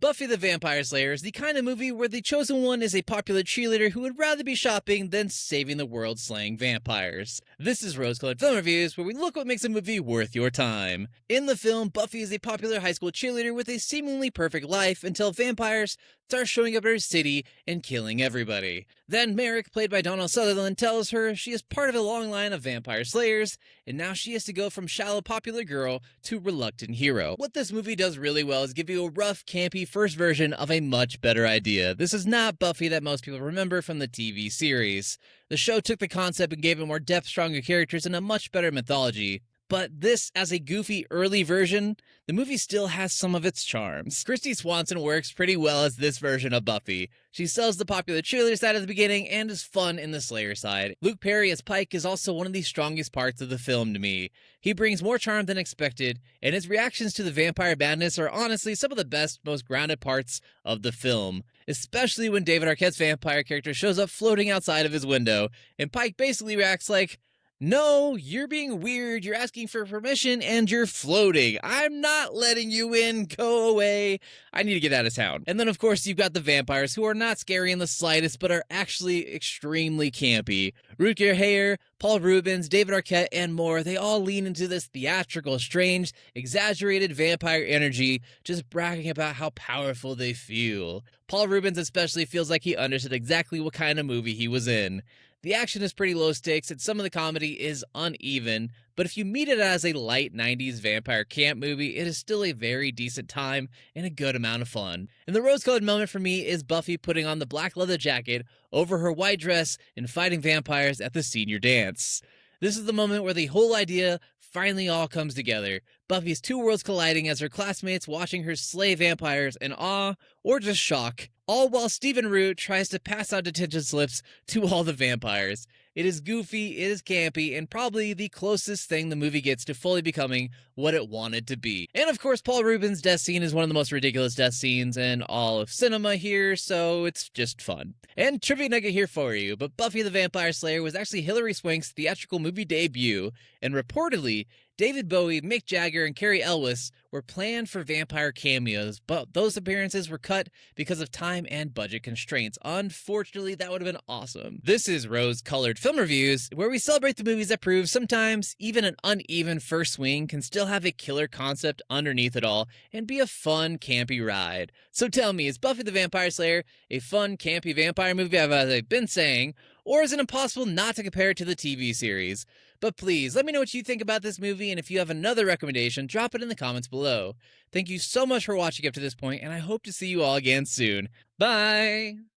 Buffy the Vampire Slayer is the kind of movie where the chosen one is a popular cheerleader who would rather be shopping than saving the world slaying vampires. This is Rose Colored Film Reviews, where we look what makes a movie worth your time. In the film, Buffy is a popular high school cheerleader with a seemingly perfect life until vampires start showing up at her city and killing everybody. Then Merrick, played by Donald Sutherland, tells her she is part of a long line of vampire slayers, and now she has to go from shallow popular girl to reluctant hero. What this movie does really well is give you a rough, campy first version of a much better idea. This is not Buffy that most people remember from the TV series. The show took the concept and gave it more depth, stronger characters, and a much better mythology. But this, as a goofy early version, the movie still has some of its charms. Kristy Swanson works pretty well as this version of Buffy. She sells the popular cheerleader side at the beginning and is fun in the Slayer side. Luke Perry as Pike is also one of the strongest parts of the film to me. He brings more charm than expected, and his reactions to the vampire madness are honestly some of the best, most grounded parts of the film. Especially when David Arquette's vampire character shows up floating outside of his window, and Pike basically reacts like, "No, you're being weird, you're asking for permission, and you're floating. I'm not letting you in, go away. I need to get out of town." And then of course you've got the vampires, who are not scary in the slightest, but are actually extremely campy. Rutger Hauer, Paul Reubens, David Arquette, and more, they all lean into this theatrical, strange, exaggerated vampire energy, just bragging about how powerful they feel. Paul Reubens especially feels like he understood exactly what kind of movie he was in. The action is pretty low stakes, and some of the comedy is uneven, but if you meet it as a light 90s vampire camp movie, it is still a very decent time and a good amount of fun. And the rose-colored moment for me is Buffy putting on the black leather jacket over her white dress and fighting vampires at the senior dance. This is the moment where the whole idea finally all comes together. Buffy's two worlds colliding as her classmates watching her slay vampires in awe or just shock, all while Stephen Root tries to pass out detention slips to all the vampires. It is goofy, it is campy, and probably the closest thing the movie gets to fully becoming what it wanted to be. And of course, Paul Reubens' death scene is one of the most ridiculous death scenes in all of cinema here, so it's just fun. And trivia nugget here for you, but Buffy the Vampire Slayer was actually Hilary Swank's theatrical movie debut, and reportedly, David Bowie, Mick Jagger, and Carrie Elwes were planned for vampire cameos, but those appearances were cut because of time and budget constraints. Unfortunately, that would have been awesome. This is Rose-Colored Film Reviews, where we celebrate the movies that prove sometimes even an uneven first swing can still have a killer concept underneath it all and be a fun, campy ride. So tell me, is Buffy the Vampire Slayer a fun, campy vampire movie, as I've been saying, or is it impossible not to compare it to the TV series? But please, let me know what you think about this movie, and if you have another recommendation, drop it in the comments below. Thank you so much for watching up to this point, and I hope to see you all again soon. Bye!